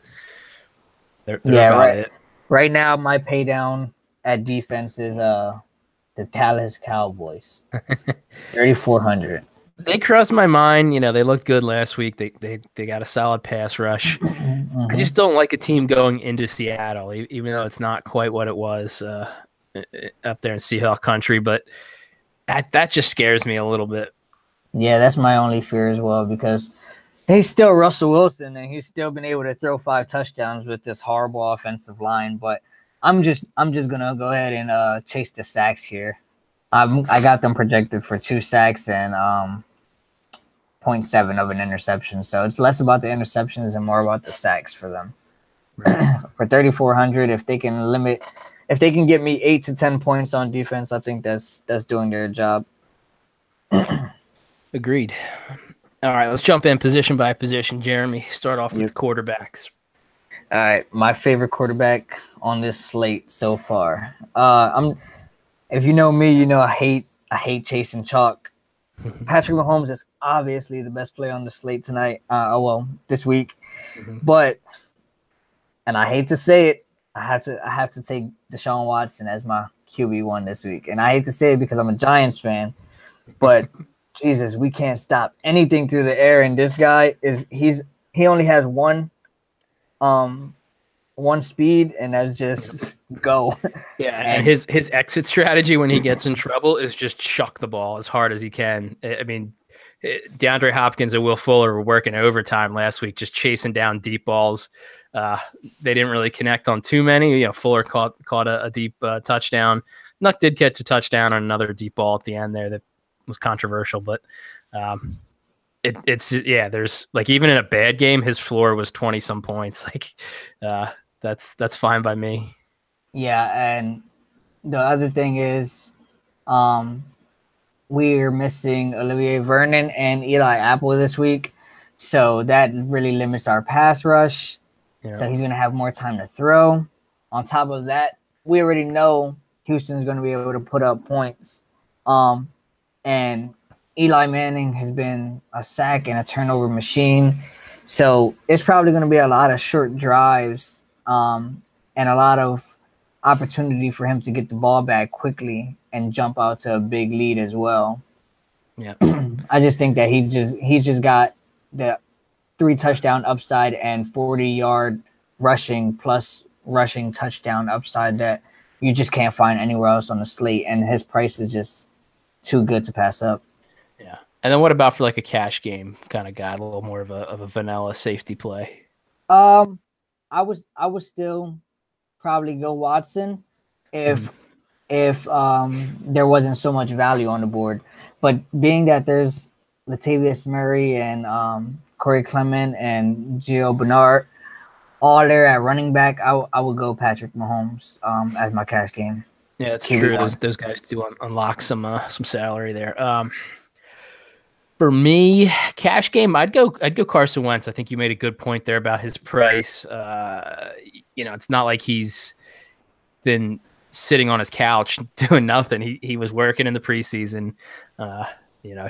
A: they're
B: right.
A: It.
B: Right now, my pay down at defense is the Dallas Cowboys, 3,400.
A: They crossed my mind. They looked good last week. They got a solid pass rush.
B: Mm-hmm.
A: I just don't like a team going into Seattle, even though it's not quite what it was up there in Seahawk country. But that just scares me a little bit.
B: Yeah, that's my only fear as well, because He's still Russell Wilson, and he's still been able to throw 5 touchdowns with this horrible offensive line. But I'm just gonna go ahead and chase the sacks here. I got them projected for 2 sacks and 0.7 of an interception. So it's less about the interceptions and more about the sacks for them. Right. For 3,400, if they can get me 8 to 10 points on defense, I think that's doing their job.
A: Agreed. All right, let's jump in position by position. Jeremy, start off with quarterbacks.
B: All right, my favorite quarterback on this slate so far. If you know me, you know I hate chasing chalk. Patrick Mahomes is obviously the best player on the slate tonight. This week, but, and I hate to say it, I have to take Deshaun Watson as my QB1 this week, and I hate to say it because I'm a Giants fan, but Jesus, we can't stop anything through the air, and this guy he only has one speed, and that's just go.
A: Yeah, and his exit strategy when he gets in trouble is just chuck the ball as hard as he can. I mean, DeAndre Hopkins and Will Fuller were working overtime last week, just chasing down deep balls. They didn't really connect on too many. You know, Fuller caught a deep touchdown. Nuck did catch a touchdown on another deep ball at the end there that was controversial, but there's like, even in a bad game, his floor was 20 some points. Like, that's fine by me.
B: Yeah, and the other thing is, we're missing Olivier Vernon and Eli Apple this week, so that really limits our pass rush. Yeah. So he's going to have more time to throw. On top of that, we already know Houston's going to be able to put up points. And Eli Manning has been a sack and a turnover machine. So it's probably going to be a lot of short drives and a lot of opportunity for him to get the ball back quickly and jump out to a big lead as well.
A: Yeah.
B: I just think that he's just got the 3 touchdown upside and 40-yard rushing plus rushing touchdown upside that you just can't find anywhere else on the slate. And his price is just too good to pass up.
A: Yeah. And then what about for like a cash game kind of guy, a little more of a vanilla safety play?
B: I would still probably go Watson if there wasn't so much value on the board. But being that there's Latavius Murray and Corey Clement and Gio Bernard all there at running back, I would go Patrick Mahomes as my cash game.
A: Yeah, that's true. Those guys do unlock some salary there. For me, cash game, I'd go Carson Wentz. I think you made a good point there about his price. It's not like he's been sitting on his couch doing nothing. He was working in the preseason.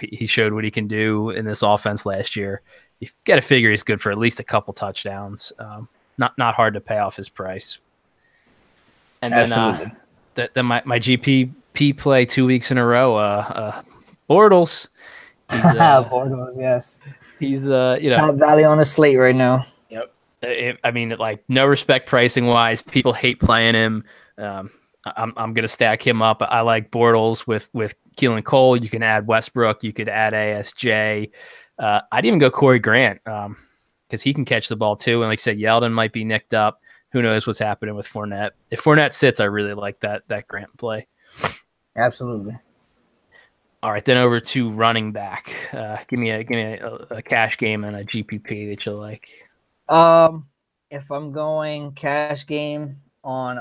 A: He showed what he can do in this offense last year. You got to figure he's good for at least a couple touchdowns. Not hard to pay off his price. And
B: Absolutely.
A: Then my GPP play 2 weeks in a row. Bortles.
B: Bortles, yes.
A: He's
B: top value on the slate right now.
A: Yep. No respect pricing wise. People hate playing him. I'm gonna stack him up. I like Bortles with Keelan Cole. You can add Westbrook. You could add ASJ. I'd even go Corey Grant because he can catch the ball too. And like I said, Yeldon might be nicked up. Who knows what's happening with Fournette? If Fournette sits, I really like that Grant play.
B: Absolutely.
A: All right, then over to running back. Give me a cash game and a GPP that you like.
B: If I'm going cash game on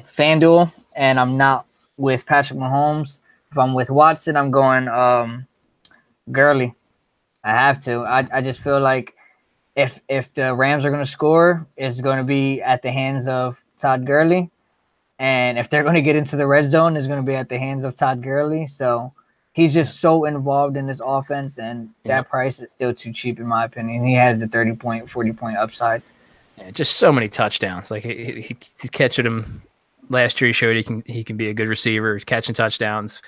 B: FanDuel and I'm not with Patrick Mahomes, if I'm with Watson, I'm going Gurley. I have to. I just feel like if the Rams are going to score, it's going to be at the hands of Todd Gurley. And if they're going to get into the red zone, it's going to be at the hands of Todd Gurley. So he's just so involved in this offense, and that price is still too cheap in my opinion. He has the 30-point, 40-point upside.
A: Yeah, just so many touchdowns. Like he's catching them. Last year he showed he can be a good receiver. He's catching touchdowns.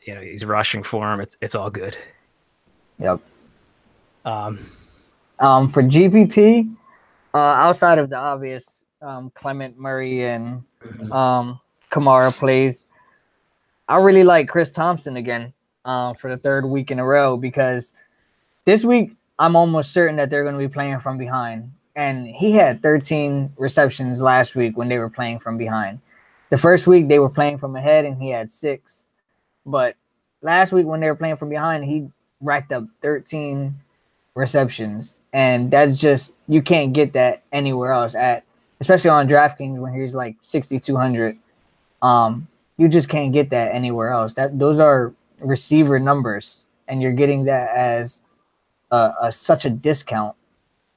A: He's rushing for him. It's all good.
B: Yep. For GPP, outside of the obvious Clement, Murray, and Kamara plays, I really like Chris Thompson again for the 3rd week in a row because this week I'm almost certain that they're going to be playing from behind. And he had 13 receptions last week when they were playing from behind. The first week they were playing from ahead and he had 6. But last week when they were playing from behind, he racked up 13 receptions. And that's just, you can't get that anywhere else, especially on DraftKings when he's like 6,200. You just can't get that anywhere else. Those are receiver numbers, and you're getting that as such a discount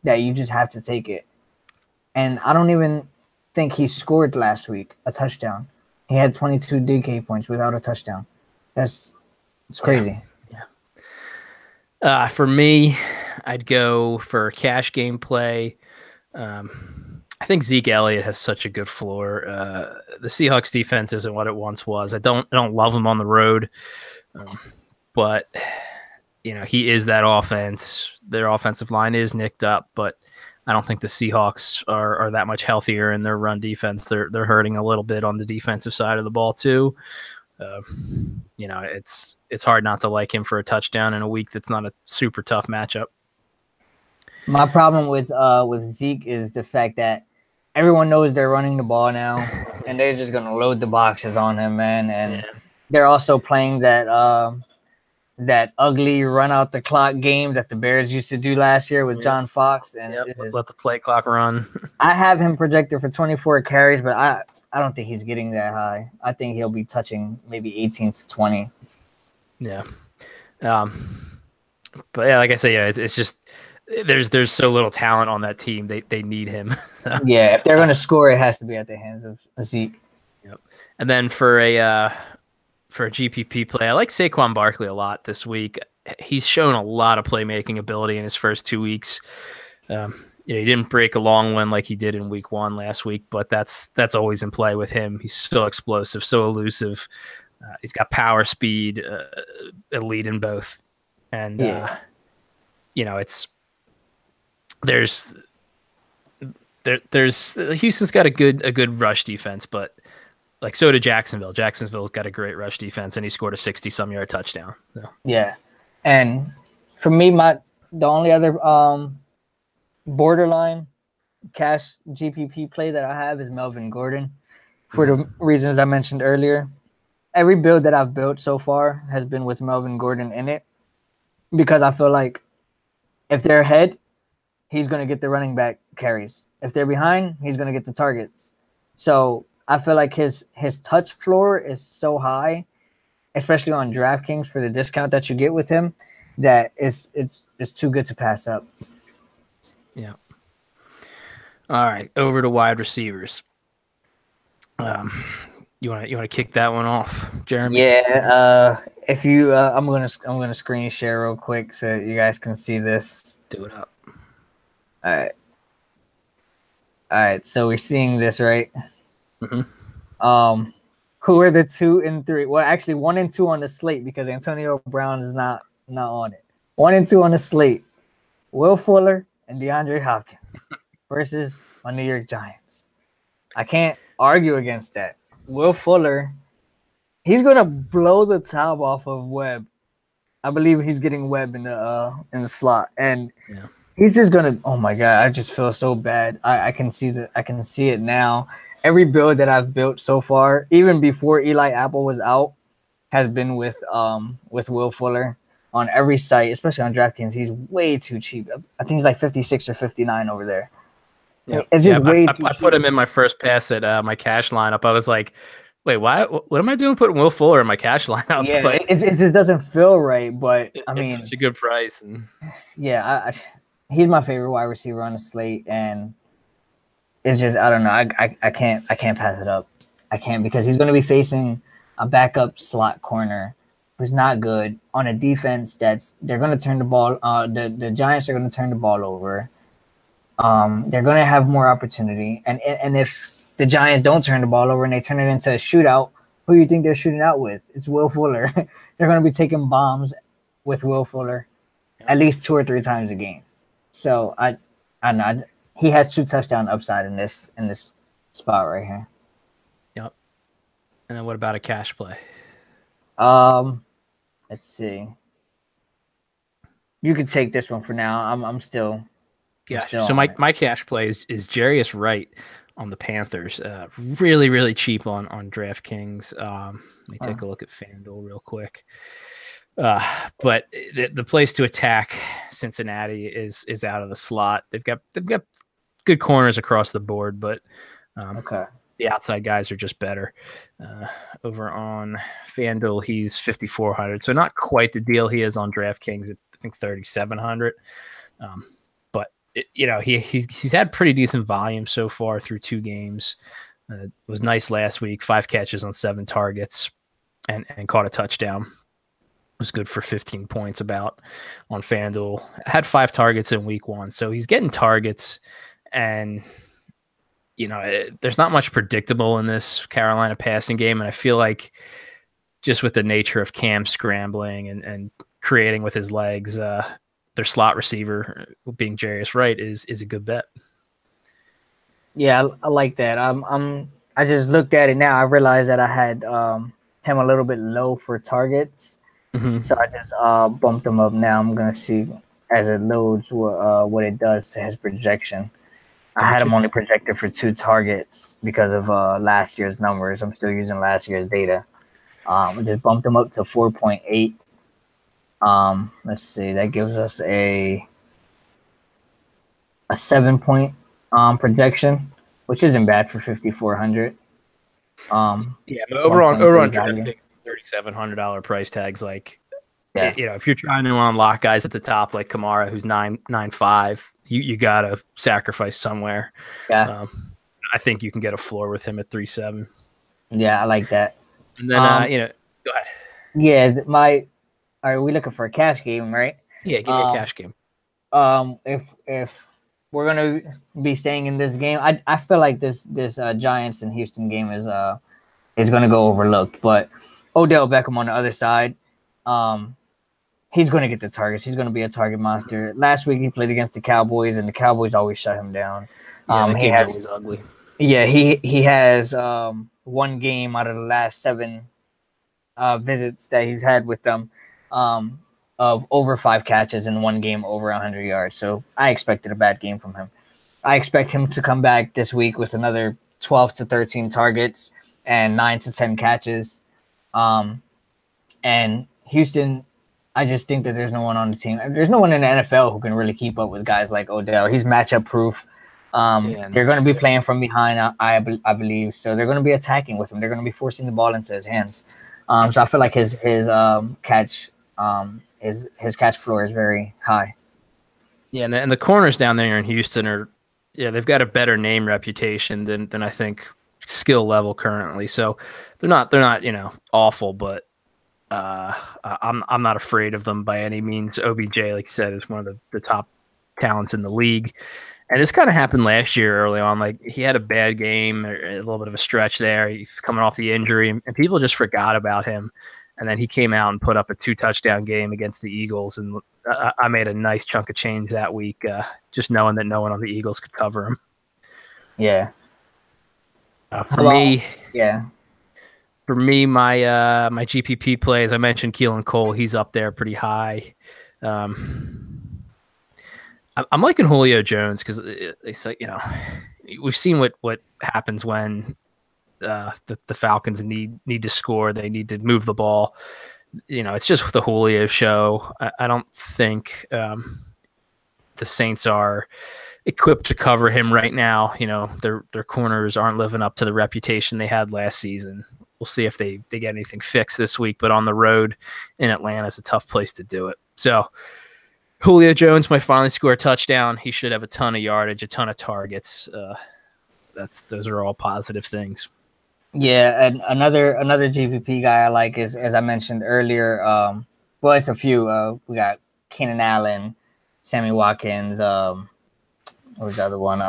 B: that you just have to take it. And I don't even think he scored last week a touchdown. He had 22 DK points without a touchdown. It's crazy.
A: Yeah. For me, I'd go for cash game play. I think Zeke Elliott has such a good floor. The Seahawks defense isn't what it once was. I don't love him on the road, but he is that offense. Their offensive line is nicked up, but I don't think the Seahawks are that much healthier in their run defense. They're hurting a little bit on the defensive side of the ball too. It's hard not to like him for a touchdown in a week that's not a super tough matchup.
B: My problem with Zeke is the fact that everyone knows they're running the ball now, and they're just gonna load the boxes on him, man. And they're also playing that ugly run out the clock game that the Bears used to do last year with John Fox. And
A: let the play clock run.
B: I have him projected for 24 carries, but I don't think he's getting that high. I think he'll be touching maybe 18 to 20.
A: Yeah. But yeah, like I said, it's just there's so little talent on that team. They need him.
B: Yeah, if they're going to score, it has to be at the hands of Zeke.
A: Yep. And then for a GPP play, I like Saquon Barkley a lot this week. He's shown a lot of playmaking ability in his first 2 weeks. He didn't break a long one like he did in week 1 last week, but that's always in play with him. He's so explosive, so elusive. He's got power, speed, elite in both. And there's Houston's got a good rush defense, but like so did Jacksonville. Jacksonville's got a great rush defense, and he scored a 60-some yard touchdown. So.
B: Yeah, and for me, the only other borderline cash GPP play that I have is Melvin Gordon, for the reasons I mentioned earlier. Every build that I've built so far has been with Melvin Gordon in it, because I feel like if they're ahead, he's going to get the running back carries. If they're behind, he's going to get the targets. So I feel like his touch floor is so high, especially on DraftKings for the discount that you get with him, that it's too good to pass up.
A: Yeah. All right, over to wide receivers. You want to kick that one off, Jeremy?
B: Yeah. If you, I'm gonna screen share real quick so you guys can see this.
A: Do it up.
B: All right. So we're seeing this, right?
A: Mm-hmm.
B: Who are the 2 and 3? Well, actually 1 and 2 on the slate, because Antonio Brown is not on it. 1 and 2 on the slate. Will Fuller and DeAndre Hopkins versus my New York Giants. I can't argue against that. Will Fuller, he's gonna blow the top off of Webb. I believe he's getting Webb in the slot, and he's just gonna. Oh my god, I just feel so bad. I can see it now. Every build that I've built so far, even before Eli Apple was out, has been with Will Fuller on every site, especially on DraftKings. He's way too cheap. I think he's like 56 or 59 over there.
A: Yeah.
B: It's just way too cheap.
A: I put him in my first pass at my cash lineup. I was like, wait, why? What am I doing putting Will Fuller in my cash lineup?
B: Yeah,
A: like,
B: it just doesn't feel right. But I mean,
A: it's such a good price. And
B: yeah, he's my favorite wide receiver on the slate, and it's just, I don't know. I can't pass it up. I can't, because he's going to be facing a backup slot corner who's not good on a defense they're going to turn the ball. The Giants are going to turn the ball over. They're going to have more opportunity, and if the Giants don't turn the ball over and they turn it into a shootout, who do you think they're shooting out with? It's Will Fuller. They're going to be taking bombs with Will Fuller at least 2 or 3 times a game. So I know he has 2 touchdown upside in this spot right here.
A: Yep. And then what about a cash play?
B: Let's see. You can take this one for now. I'm still.
A: Yeah. So my cash play is Jarius Wright on the Panthers. Really, really cheap on DraftKings. Let me take a look at FanDuel real quick. But the place to attack Cincinnati is out of the slot. They've got good corners across the board, but the outside guys are just better. Over on FanDuel, he's 5,400, so not quite the deal he is on DraftKings at I think 3,700. But he's had pretty decent volume so far through 2 games. It was nice last week, 5 catches on 7 targets, and caught a touchdown. Was good for 15 points about on FanDuel. Had 5 targets in week 1, so he's getting targets, and there's not much predictable in this Carolina passing game, and I feel like just with the nature of Cam scrambling and creating with his legs, their slot receiver being Jarius Wright is a good bet.
B: Yeah, I like that. I just looked at it now. I realized that I had him a little bit low for targets. So I just bumped him up. Now I'm gonna see as it loads what it does to his projection. I had him only projected for 2 targets because of last year's numbers. I'm still using last year's data. I just bumped him up to 4.8. Let's see, that gives us a 7-point projection, which isn't bad for 5,400.
A: Yeah, but over on $3,700 price tags, like, if you're trying to unlock guys at the top like Kamara, who's 9.95, you gotta sacrifice somewhere.
B: Yeah,
A: I think you can get a floor with him at 3.7.
B: Yeah, I like that.
A: And then go ahead.
B: Yeah, are we looking for a cash game, right?
A: Yeah, give me a cash game.
B: If we're gonna be staying in this game, I feel like this Giants and Houston game is gonna go overlooked, but Odell Beckham on the other side, he's going to get the targets. He's going to be a target monster. Last week he played against the Cowboys, and the Cowboys always shut him down.
A: He was ugly.
B: Yeah, he has 1 game out of the last 7 visits that he's had with them of over 5 catches in 1 game over 100 yards. So I expected a bad game from him. I expect him to come back this week with another 12 to 13 targets and 9 to 10 catches. And Houston, I just think that there's no one on the team. There's no one in the NFL who can really keep up with guys like Odell. He's matchup proof. They're going to be playing from behind, I believe. So they're going to be attacking with him. They're going to be forcing the ball into his hands. So I feel like his catch floor is very high.
A: Yeah, and the corners down there in Houston they've got a better name reputation than I think skill level currently. So they're not awful, but I'm not afraid of them by any means. OBJ, like you said, is one of the top talents in the league. And this kind of happened last year early on. Like, he had a bad game, or a little bit of a stretch there. He's coming off the injury, and people just forgot about him. And then he came out and put up a 2-touchdown game against the Eagles. And I made a nice chunk of change that week, just knowing that no one on the Eagles could cover him.
B: Yeah.
A: For me, my GPP plays, I mentioned Keelan Cole. He's up there pretty high. I'm liking Julio Jones because it's like, we've seen what happens when the Falcons need to score. They need to move the ball. It's just the Julio show. I don't think the Saints are equipped to cover him right now. Their corners aren't living up to the reputation they had last season. We'll see if they get anything fixed this week, but on the road in Atlanta is a tough place to do it. So Julio Jones might finally score a touchdown. He should have a ton of yardage, a ton of targets. Those are all positive things.
B: Yeah, and another GPP guy I like is, as I mentioned earlier, it's a few. We got Keenan Allen, Sammy Watkins, what was the other one?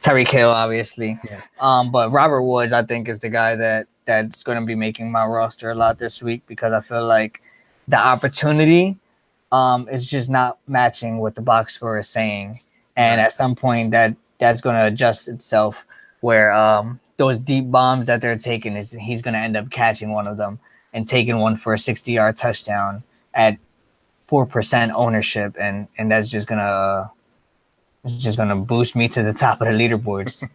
B: Tyreek Hill, obviously.
A: Yeah.
B: But Robert Woods, I think, is the guy that's going to be making my roster a lot this week, because I feel like the opportunity is just not matching what the box score is saying. And at some point that's going to adjust itself, where those deep bombs that they're taking, he's going to end up catching one of them and taking one for a 60-yard touchdown at 4% ownership, and that's just gonna boost me to the top of the leaderboards.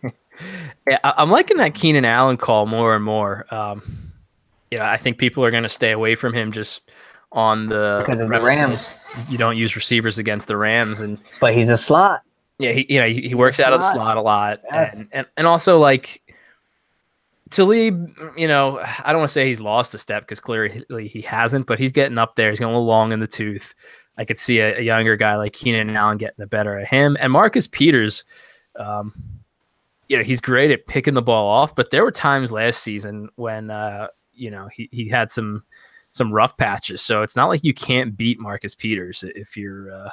A: Yeah, I'm liking that Keenan Allen call more and more. I think people are going to stay away from him just on the
B: because of the Rams.
A: You don't use receivers against the Rams,
B: but he's a slot.
A: Yeah, he works out of the slot a lot,
B: yes.
A: and also like Talib. I don't want to say he's lost a step because clearly he hasn't, but he's getting up there. He's getting a little long in the tooth. I could see a younger guy like Keenan Allen getting the better of him, and Marcus Peters. He's great at picking the ball off, but there were times last season when he had some rough patches. So it's not like you can't beat Marcus Peters if you're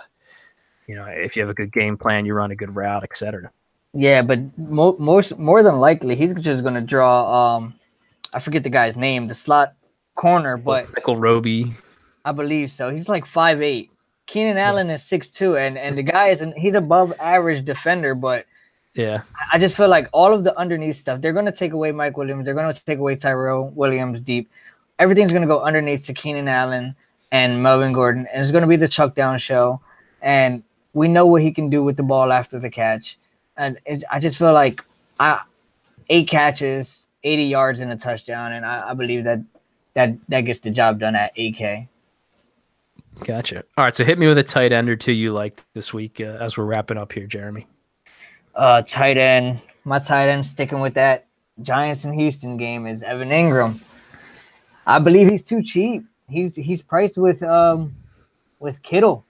A: if you have a good game plan, you run a good route, etc.
B: Yeah, but more than likely he's just going to draw I forget the guy's name, the slot corner, but
A: Michael Roby.
B: I believe so. He's like 5'8". Keenan Allen is 6'2", and the guy he's above average defender, but
A: yeah,
B: I just feel like all of the underneath stuff, they're going to take away Mike Williams. They're going to take away Tyrell Williams deep. Everything's going to go underneath to Keenan Allen and Melvin Gordon, and it's going to be the chuck down show. And we know what he can do with the ball after the catch. And I just feel like 8 catches, 80 yards, and a touchdown, and I believe that gets the job done at 8K.
A: Gotcha. All right, so hit me with a tight end or two you like this week as we're wrapping up here, Jeremy.
B: Tight end. My tight end, sticking with that Giants and Houston game, is Evan Ingram. I believe he's too cheap. He's priced with Kittle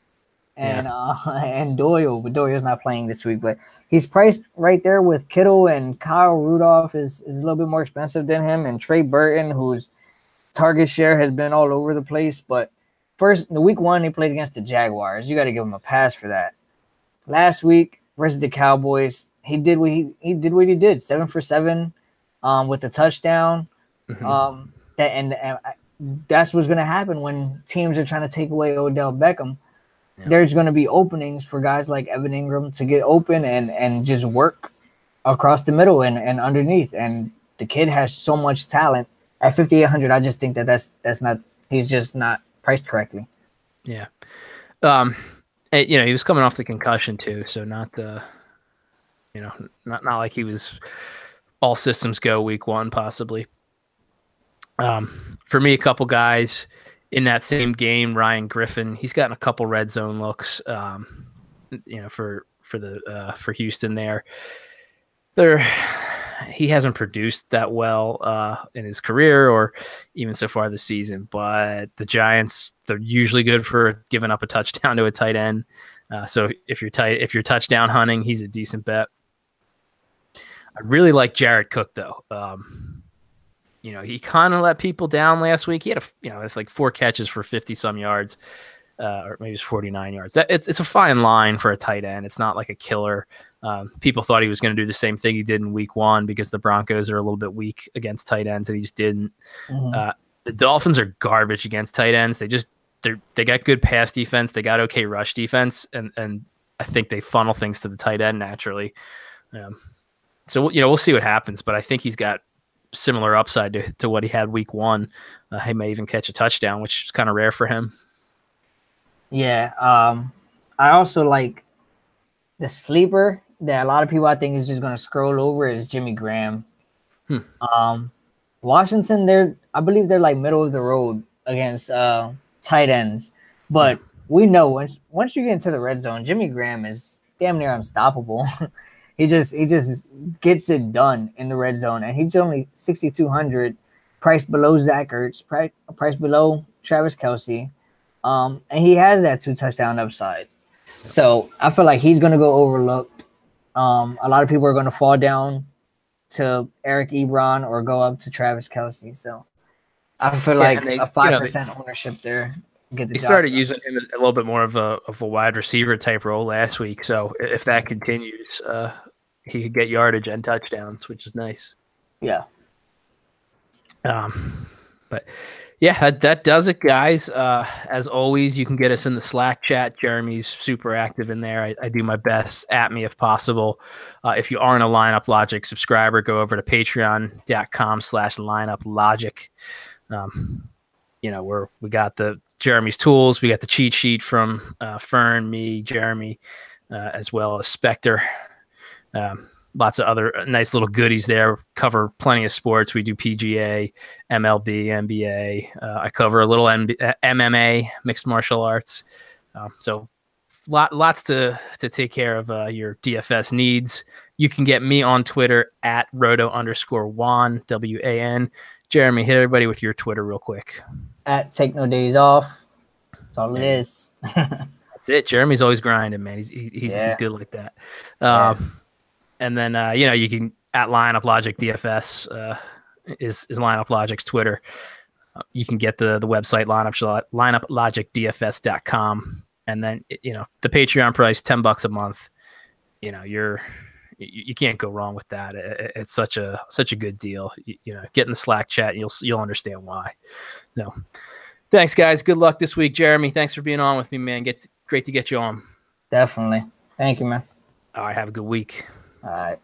B: and Doyle, but Doyle's not playing this week. But he's priced right there with Kittle, and Kyle Rudolph is a little bit more expensive than him, and Trey Burton, whose target share has been all over the place. But first, the week 1, he played against the Jaguars. You got to give him a pass for that. Last week versus the Cowboys, he did what he did, 7 for 7, with a touchdown.
A: Mm-hmm.
B: That's what's going to happen when teams are trying to take away Odell Beckham. Yeah. There's going to be openings for guys like Evan Ingram to get open and just work across the middle and underneath. And the kid has so much talent. At 5,800, I just think that's not. He's just not priced correctly.
A: Yeah. He was coming off the concussion too, so not like he was all systems go week 1 possibly. For me, a couple guys in that same game, Ryan Griffin, he's gotten a couple red zone looks, for Houston there. He hasn't produced that well in his career or even so far this season, but the Giants, they're usually good for giving up a touchdown to a tight end. So if you're touchdown hunting, he's a decent bet. I really like Jared Cook though. He kind of let people down last week. He had it's like 4 catches for 50 some yards, or maybe it's 49 yards. It's a fine line for a tight end. It's not like a killer. People thought he was going to do the same thing he did in week 1 because the Broncos are a little bit weak against tight ends, and he just didn't. Mm-hmm. The Dolphins are garbage against tight ends. They got good pass defense. They got okay rush defense, and I think they funnel things to the tight end naturally. So we'll see what happens, but I think he's got similar upside to what he had week 1. He may even catch a touchdown, which is kind of rare for him.
B: Yeah. I also like the sleeper that a lot of people I think is just going to scroll over is Jimmy Graham. Washington, I believe they're like middle of the road against tight ends, but we know once you get into the red zone, Jimmy Graham is damn near unstoppable. He just gets it done in the red zone, and he's only 6,200, priced below Zach Ertz, priced below Travis Kelce, and he has that 2 touchdown upside. So I feel like he's going to go overlooked. A lot of people are going to fall down to Eric Ebron or go up to Travis Kelce. So I feel like a 5% ownership there.
A: They started using him a little bit more of a wide receiver type role last week. So if that continues, he could get yardage and touchdowns, which is nice.
B: Yeah.
A: But yeah, that does it, guys. As always, you can get us in the Slack chat. Jeremy's super active in there. I do my best. At me if possible. If you aren't a Lineup Logic subscriber, go over to patreon.com/lineup logic. We got the Jeremy's tools. We got the cheat sheet from Fern, me, Jeremy, as well as Spectre. Lots of other nice little goodies there. Cover plenty of sports. We do PGA, MLB, NBA. I cover a little MMA, mixed martial arts. So lots to take care of your DFS needs. You can get me on Twitter at roto_Juan, WAN. Jeremy, hit everybody with your Twitter real quick.
B: At Take No Days Off. That's all it is.
A: That's it. Jeremy's always grinding, man. He's good like that. And then, you can at Lineup Logic DFS is Lineup Logic's Twitter. You can get the website lineuplogicdfs.com. And then, the Patreon price, $10 a month. You can't go wrong with that. It's such a good deal. Get in the Slack chat. You'll understand why. So, thanks, guys. Good luck this week, Jeremy. Thanks for being on with me, man. Great to get you on.
B: Definitely. Thank you, man.
A: All right. Have a good week.
B: All right.